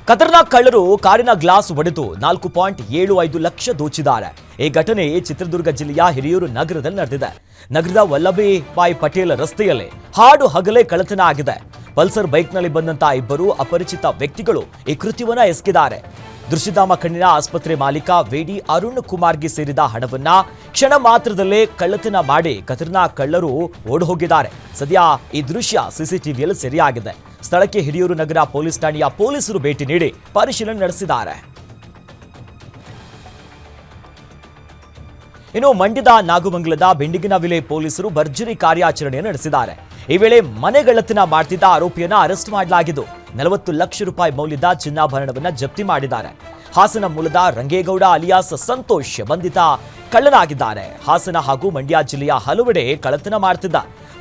ಖತರ್ನಾಕ್ ಕಳ್ಳರು ಕಾರಿನ ಗ್ಲಾಸ್ ಒಡೆದು 4.75 ಲಕ್ಷ ದೋಚಿದ್ದಾರೆ. ಈ ಘಟನೆ ಚಿತ್ರದುರ್ಗ ಜಿಲ್ಲೆಯ ಹಿರಿಯೂರು ನಗರದಲ್ಲಿ ನಡೆದಿದೆ. ನಗರದ ವಲ್ಲಭಭಾಯಿ ಪಟೇಲ್ ರಸ್ತೆಯಲ್ಲಿ ಹಾಡು ಹಗಲೇ ಕಳ್ಳತನ ಆಗಿದೆ. ಪಲ್ಸರ್ ಬೈಕ್ನಲ್ಲಿ ಬಂದಂತಹ ಇಬ್ಬರು ಅಪರಿಚಿತ ವ್ಯಕ್ತಿಗಳು ಈ ಕೃತ್ಯವನ್ನ ಎಸಗಿದ್ದಾರೆ. ದೃಶ್ಯಧಾಮ ಕಣ್ಣಿನ ಆಸ್ಪತ್ರೆ ಮಾಲೀಕ ವೇಡಿ ಅರುಣ್ ಕುಮಾರ್ಗೆ ಸೇರಿದ ಹಣವನ್ನ ಕ್ಷಣ ಮಾತ್ರದಲ್ಲೇ ಕಳ್ಳತನ ಮಾಡಿ ಖತರ್ನಾಕ್ ಕಳ್ಳರು ಓಡಿ ಹೋಗಿದ್ದಾರೆ. ಸದ್ಯ ಈ ದೃಶ್ಯ ಸಿಸಿಟಿವಿಯಲ್ಲಿ ಸೆರೆಯಾಗಿದೆ. ಸ್ಥಳಕ್ಕೆ ಹಿರಿಯೂರು ನಗರ ಪೊಲೀಸ್ ಠಾಣೆಯ ಪೊಲೀಸರು ಭೇಟಿ ನೀಡಿ ಪರಿಶೀಲನೆ ನಡೆಸಿದ್ದಾರೆ. ಇನ್ನು ಮಂಡ್ಯದ ನಾಗಮಂಗಲದ ಬೆಂಡಿಗನವಿಲೆ ಪೊಲೀಸರು ಭರ್ಜರಿ ಕಾರ್ಯಾಚರಣೆ ನಡೆಸಿದ್ದಾರೆ. ಈ ವೇಳೆ ಮನೆಗಳ್ಳತನ ಮಾಡ್ತಿದ್ದ ಆರೋಪಿಯನ್ನ ಅರೆಸ್ಟ್ ಮಾಡಲಾಗಿದ್ದು 40 ಲಕ್ಷ ರೂಪಾಯಿ ಮೌಲ್ಯದ ಚಿನ್ನಾಭರಣವನ್ನ ಜಪ್ತಿ ಮಾಡಿದ್ದಾರೆ. ಹಾಸನ ಮೂಲದ ರಂಗೇಗೌಡ ಅಲಿಯಾಸ್ ಸಂತೋಷ್ ಬಂಧಿತ ಕಳ್ಳನಾಗಿದ್ದಾರೆ. ಹಾಸನ ಹಾಗೂ ಮಂಡ್ಯ ಜಿಲ್ಲೆಯ ಹಲವೆಡೆ ಕಳ್ಳತನ ಮಾಡ್ತಿದ್ದ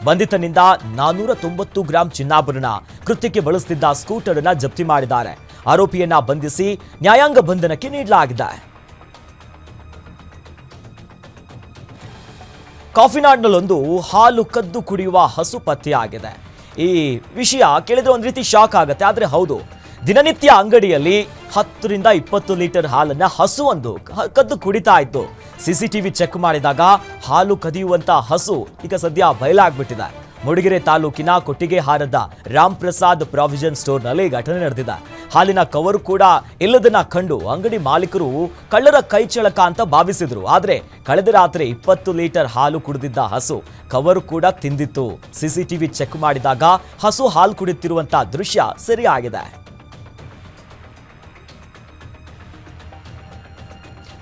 ಬಂಧಿತನಿಂದ 490 ಗ್ರಾಂ ಚಿನ್ನಾಭರಣ, ಕೃತ್ಯಕ್ಕೆ ಬಳಸುತ್ತಿದ್ದ ಸ್ಕೂಟರ್ ಅನ್ನ ಜಪ್ತಿ ಮಾಡಿದ್ದಾರೆ. ಆರೋಪಿಯನ್ನ ಬಂಧಿಸಿ ನ್ಯಾಯಾಂಗ ಬಂಧನಕ್ಕೆ ನೀಡಲಾಗಿದೆ. ಕಾಫಿನಾಡ್ನಲ್ಲೊಂದು ಹಾಲು ಕದ್ದು ಕುಡಿಯುವ ಹಸು ಪತ್ತೆಯಾಗಿದೆ. ಈ ವಿಷಯ ಕೇಳಿದ್ರೆ ಒಂದು ರೀತಿ ಶಾಕ್ ಆಗುತ್ತೆ, ಆದರೆ ಹೌದು. ದಿನನಿತ್ಯ ಅಂಗಡಿಯಲ್ಲಿ 10 ರಿಂದ 20 ಲೀಟರ್ ಹಾಲನ್ನ ಹಸುವೊಂದು ಕದ್ದು ಕುಡಿತಾ ಇತ್ತು. ಸಿಸಿಟಿವಿ ಚೆಕ್ ಮಾಡಿದಾಗ ಹಾಲು ಕದಿಯುವಂತ ಹಸು ಈಗ ಸದ್ಯ ಬಯಲಾಗ್ಬಿಟ್ಟಿದೆ. ಮೂಡಿಗೆರೆ ತಾಲೂಕಿನ ಕೊಟ್ಟಿಗೆಹಾರದ ರಾಮ್ ಪ್ರಸಾದ್ ಪ್ರಾವಿಷನ್ ಸ್ಟೋರ್ನಲ್ಲಿ ಘಟನೆ ನಡೆದಿದೆ. ಹಾಲಿನ ಕವರ್ ಕೂಡ ಇಲ್ಲದನ್ನ ಕಂಡು ಅಂಗಡಿ ಮಾಲೀಕರು ಕಳ್ಳರ ಕೈಚಳಕ ಅಂತ ಭಾವಿಸಿದ್ರು. ಆದ್ರೆ ಕಳೆದ ರಾತ್ರಿ 20 ಲೀಟರ್ ಹಾಲು ಕುಡಿದಿದ್ದ ಹಸು ಕವರ್ ಕೂಡ ತಿಂದಿತ್ತು. ಸಿಸಿಟಿವಿ ಚೆಕ್ ಮಾಡಿದಾಗ ಹಸು ಹಾಲು ಕುಡಿಯುತ್ತಿರುವಂತ ದೃಶ್ಯ ಸೆರೆಯಾಗಿದೆ.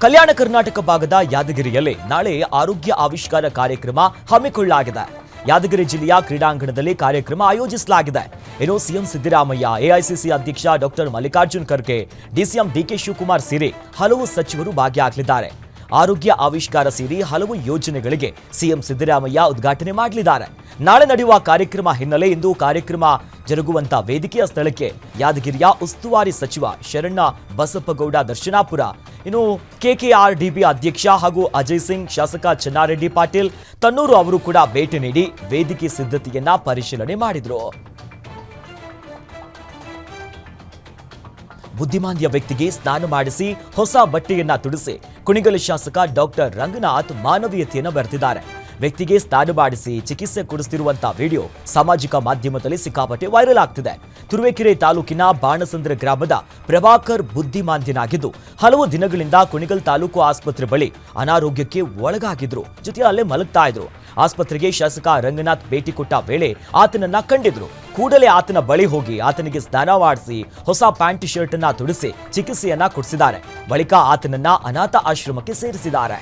ಕಲ್ಯಾಣ ಕರ್ನಾಟಕ ಭಾಗದ ಯಾದಗಿರಿಯಲ್ಲಿ ನಾಳೆ ಆರೋಗ್ಯ ಆವಿಷ್ಕಾರ ಕಾರ್ಯಕ್ರಮ ಹಮ್ಮಿಕೊಳ್ಳಲಾಗಿದೆ. ಯಾದಗಿರಿ ಜಿಲ್ಲೆಯ ಕ್ರೀಡಾಂಗಣದಲ್ಲಿ ಕಾರ್ಯಕ್ರಮ ಆಯೋಜಿಸಲಾಗಿದೆ. ಇನ್ನು ಸಿಎಂ ಸಿದ್ದರಾಮಯ್ಯ, ಎಐಸಿಸಿ ಅಧ್ಯಕ್ಷ ಡಾಕ್ಟರ್ ಮಲ್ಲಿಕಾರ್ಜುನ್ ಖರ್ಗೆ, ಡಿಸಿಎಂ ಡಿಕೆ ಶಿವಕುಮಾರ್ ಸೇರಿ ಹಲವು ಸಚಿವರು ಭಾಗಿಯಾಗಲಿದ್ದಾರೆ. ಆರೋಗ್ಯ ಆವಿಷ್ಕಾರ ಸೇರಿ ಹಲವು ಯೋಜನೆಗಳಿಗೆ ಸಿಎಂ ಸಿದ್ದರಾಮಯ್ಯ ಉದ್ಘಾಟನೆ ಮಾಡಲಿದ್ದಾರೆ. ನಾಳೆ ನಡೆಯುವ ಕಾರ್ಯಕ್ರಮ ಹಿನ್ನೆಲೆ ಇಂದು ಕಾರ್ಯಕ್ರಮ ಜರುಗುವಂತ ವೇದಿಕೆಯ ಸ್ಥಳಕ್ಕೆ ಯಾದಗಿರಿಯ ಉಸ್ತುವಾರಿ ಸಚಿವ ಶರಣ್ಣ ಬಸಪ್ಪಗೌಡ ದರ್ಶನಾಪುರ, ಇನ್ನು ಕೆಕೆಆರ್ಡಿಬಿ ಅಧ್ಯಕ್ಷ ಹಾಗೂ ಅಜಯ್ ಸಿಂಗ್, ಶಾಸಕ ಚೆನ್ನಾರೆಡ್ಡಿ ಪಾಟೀಲ್ ತನ್ನೂರು ಅವರು ಕೂಡ ಭೇಟಿ ನೀಡಿ ವೇದಿಕೆ ಸಿದ್ಧತೆಯನ್ನ ಪರಿಶೀಲನೆ ಮಾಡಿದ್ರು. ಬುದ್ಧಿಮಾಂದ್ಯ ವ್ಯಕ್ತಿಗೆ ಸ್ನಾನ ಮಾಡಿಸಿ ಹೊಸ ಬಟ್ಟೆಯನ್ನ ತುಡಿಸಿ ಕುಣಿಗಲ್ ಶಾಸಕ ಡಾಕ್ಟರ್ ರಂಗನಾಥ್ ಮಾನವೀಯತೆಯನ್ನು ಬರೆದಿದ್ದಾರೆ. ವ್ಯಕ್ತಿಗೆ ಸ್ನಾನ ಮಾಡಿಸಿ ಚಿಕಿತ್ಸೆ ಕೊಡಿಸುತ್ತಿರುವಂತಹ ವಿಡಿಯೋ ಸಾಮಾಜಿಕ ಮಾಧ್ಯಮದಲ್ಲಿ ಸಿಕ್ಕಾಪಟ್ಟೆ ವೈರಲ್ ಆಗ್ತಿದೆ. ತುರುವೇಕೆರೆ ತಾಲೂಕಿನ ಬಾಣಸಂದ್ರ ಗ್ರಾಮದ ಪ್ರಭಾಕರ್ ಬುದ್ಧಿಮಾಂದ್ಯನಾಗಿದ್ದು ಹಲವು ದಿನಗಳಿಂದ ಕುಣಿಗಲ್ ತಾಲೂಕು ಆಸ್ಪತ್ರೆ ಬಳಿ ಅನಾರೋಗ್ಯಕ್ಕೆ ಒಳಗಾಗಿದ್ರು. ಜೊತೆಗೆ ಅಲ್ಲೇ ಮಲಗ್ತಾ ಇದ್ರು. ಆಸ್ಪತ್ರೆಗೆ ಶಾಸಕ ರಂಗನಾಥ್ ಭೇಟಿ ಕೊಟ್ಟ ವೇಳೆ ಆತನನ್ನ ಕಂಡಿದ್ರು. ಕೂಡಲೇ ಆತನ ಬಳಿ ಹೋಗಿ ಆತನಿಗೆ ಸ್ನಾನ ಮಾಡಿಸಿ ಹೊಸ ಪ್ಯಾಂಟ್ ಶರ್ಟ್ ಅನ್ನ ತುಡಿಸಿ ಚಿಕಿತ್ಸೆಯನ್ನ ಕೊಡಿಸಿದ್ದಾರೆ. ಬಳಿಕ ಆತನನ್ನ ಅನಾಥ ಆಶ್ರಮಕ್ಕೆ ಸೇರಿಸಿದ್ದಾರೆ.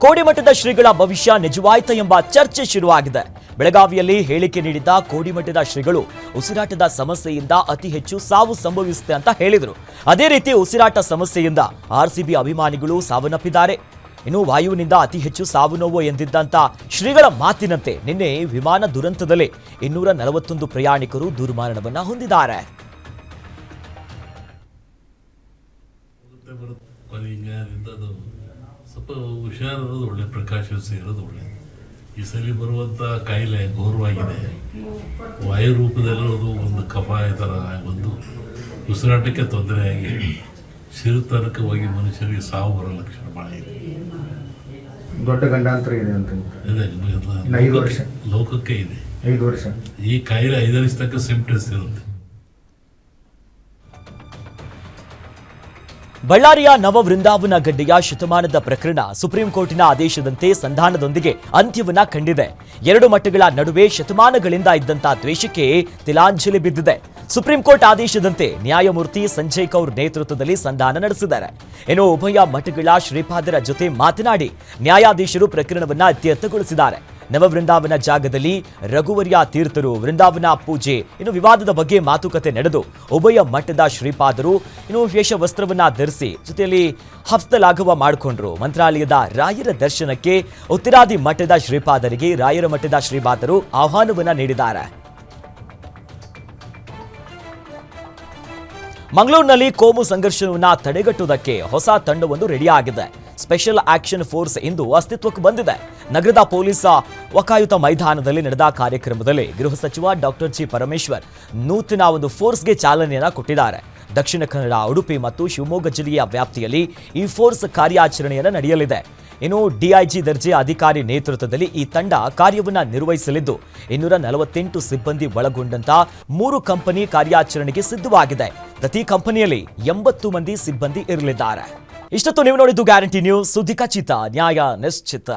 ಕೋಡಿಮಠದ ಶ್ರೀಗಳ ಭವಿಷ್ಯ ನಿಜವಾಯ್ತ ಎಂಬ ಚರ್ಚೆ ಶುರುವಾಗಿದೆ. ಬೆಳಗಾವಿಯಲ್ಲಿ ಹೇಳಿಕೆ ನೀಡಿದ್ದ ಕೋಡಿಮಠದ ಶ್ರೀಗಳು ಉಸಿರಾಟದ ಸಮಸ್ಯೆಯಿಂದ ಅತಿ ಹೆಚ್ಚು ಸಾವು ಸಂಭವಿಸುತ್ತೆ ಅಂತ ಹೇಳಿದರು. ಅದೇ ರೀತಿ ಉಸಿರಾಟ ಸಮಸ್ಯೆಯಿಂದ ಆರ್ಸಿಬಿ ಅಭಿಮಾನಿಗಳು ಸಾವನ್ನಪ್ಪಿದ್ದಾರೆ. ಇನ್ನು ವಾಯುವಿನಿಂದ ಅತಿ ಹೆಚ್ಚು ಸಾವು ನೋವು ಎಂದಿದ್ದಂತ ಶ್ರೀಗಳ ಮಾತಿನಂತೆ ನಿನ್ನೆ ವಿಮಾನ ದುರಂತದಲ್ಲಿ 241 ಪ್ರಯಾಣಿಕರು ದುರ್ಮರಣವನ್ನ ಹೊಂದಿದ್ದಾರೆ. ಸ್ವಲ್ಪ ಹುಷಾರಿರೋದು ಒಳ್ಳೆ, ಪ್ರಿಕಾಷನ್ಸ್ ಇರೋದು ಒಳ್ಳೆ. ಈ ಸಲ ಬರುವಂಥ ಕಾಯಿಲೆ ಘೋರವಾಗಿದೆ. ವಾಯು ರೂಪದಲ್ಲಿರೋದು ಒಂದು ಕಫ ಈ ಥರ ಒಂದು ಉಸಿರಾಟಕ್ಕೆ ತೊಂದರೆಯಾಗಿ ಸಿರುತನಕವಾಗಿ ಮನುಷ್ಯರಿಗೆ ಸಾವು ಬರೋ ಲಕ್ಷಣ ಭಾಳ ಇದೆ. ದೊಡ್ಡ ಗಂಡಾಂತರ ಇದೆ ಅಂತ ಇದೆ 5 ವರ್ಷ ಲೋಕಕ್ಕೆ ಇದೆ. 5 ವರ್ಷ ಈ ಕಾಯಿಲೆ 5 ವರ್ಷ ತನಕ ಸಿಂಪ್ಟಮ್ಸ್ ಇರುತ್ತೆ. ಬಳ್ಳಾರಿಯ ನವವೃಂದಾವನ ಗಡ್ಡೆಯ ಶತಮಾನದ ಪ್ರಕರಣ ಸುಪ್ರೀಂ ಕೋರ್ಟಿನ ಆದೇಶದಂತೆ ಸಂಧಾನದೊಂದಿಗೆ ಅಂತ್ಯವನ್ನ ಕಂಡಿದೆ. 2 ಮಠಗಳ ನಡುವೆ ಶತಮಾನಗಳಿಂದ ಇದ್ದಂತಹ ದ್ವೇಷಕ್ಕೆ ತಿಲಾಂಜಲಿ ಬಿದ್ದಿದೆ. ಸುಪ್ರೀಂ ಕೋರ್ಟ್ ಆದೇಶದಂತೆ ನ್ಯಾಯಮೂರ್ತಿ ಸಂಜಯ್ ಕೌರ್ ನೇತೃತ್ವದಲ್ಲಿ ಸಂಧಾನ ನಡೆಸಿದ್ದಾರೆ. ಇನ್ನು ಉಭಯ ಮಠಗಳ ಶ್ರೀಪಾದರ ಜೊತೆ ಮಾತನಾಡಿ ನ್ಯಾಯಾಧೀಶರು ಪ್ರಕರಣವನ್ನ ಇತ್ಯರ್ಥಗೊಳಿಸಿದ್ದಾರೆ. ನವವೃಂದಾವನ ಜಾಗದಲ್ಲಿ ರಘುವರ್ಯ ತೀರ್ಥರು ವೃಂದಾವನ ಪೂಜೆ ಇನ್ನು ವಿವಾದದ ಬಗ್ಗೆ ಮಾತುಕತೆ ನಡೆದು ಉಭಯ ಮಠದ ಶ್ರೀಪಾದರು ಇನ್ನು ವೇಷ ವಸ್ತ್ರವನ್ನ ಧರಿಸಿ ಜೊತೆಯಲ್ಲಿ ಹಸ್ತಲಾಘವ ಮಾಡಿಕೊಂಡ್ರು. ಮಂತ್ರಾಲಯದ ರಾಯರ ದರ್ಶನಕ್ಕೆ ಉತ್ತಿರಾದಿ ಮಠದ ಶ್ರೀಪಾದರಿಗೆ ರಾಯರ ಮಠದ ಶ್ರೀಪಾದರು ಆಹ್ವಾನವನ್ನ ನೀಡಿದ್ದಾರೆ. ಮಂಗಳೂರಿನಲ್ಲಿ ಕೋಮು ಸಂಘರ್ಷವನ್ನ ತಡೆಗಟ್ಟುವುದಕ್ಕೆ ಹೊಸ ತಂಡವೊಂದು ರೆಡಿಯಾಗಿದೆ. ಸ್ಪೆಷಲ್ ಆಕ್ಷನ್ ಫೋರ್ಸ್ ಇಂದು ಅಸ್ತಿತ್ವಕ್ಕೆ ಬಂದಿದೆ. ನಗರದ ಪೊಲೀಸ್ ವಕಾಯುತ ಮೈದಾನದಲ್ಲಿ ನಡೆದ ಕಾರ್ಯಕ್ರಮದಲ್ಲಿ ಗೃಹ ಸಚಿವ ಡಾಕ್ಟರ್ ಜಿ ಪರಮೇಶ್ವರ್ ನೂತನ ಒಂದು ಫೋರ್ಸ್ಗೆ ಚಾಲನೆಯನ್ನ ಕೊಟ್ಟಿದ್ದಾರೆ. ದಕ್ಷಿಣ ಕನ್ನಡ, ಉಡುಪಿ ಮತ್ತು ಶಿವಮೊಗ್ಗ ಜಿಲ್ಲೆಯ ವ್ಯಾಪ್ತಿಯಲ್ಲಿ ಈ ಫೋರ್ಸ್ ಕಾರ್ಯಾಚರಣೆಯನ್ನು ನಡೆಯಲಿದೆ. ಇನ್ನು ಡಿಐಜಿ ದರ್ಜೆ ಅಧಿಕಾರಿ ನೇತೃತ್ವದಲ್ಲಿ ಈ ತಂಡ ಕಾರ್ಯವನ್ನು ನಿರ್ವಹಿಸಲಿದ್ದು 248 ಸಿಬ್ಬಂದಿ ಒಳಗೊಂಡಂತ 3 ಕಂಪನಿ ಕಾರ್ಯಾಚರಣೆಗೆ ಸಿದ್ಧವಾಗಿದೆ. ಪ್ರತಿ ಕಂಪನಿಯಲ್ಲಿ 80 ಮಂದಿ ಸಿಬ್ಬಂದಿ ಇರಲಿದ್ದಾರೆ. ಇಷ್ಟೊತ್ತು ನೀವು ನೋಡಿದ್ದು ಗ್ಯಾರಂಟಿ ನ್ಯೂಸ್, ಸುದ್ದಿ ಖಚಿತ, ನ್ಯಾಯ ನಿಶ್ಚಿತ.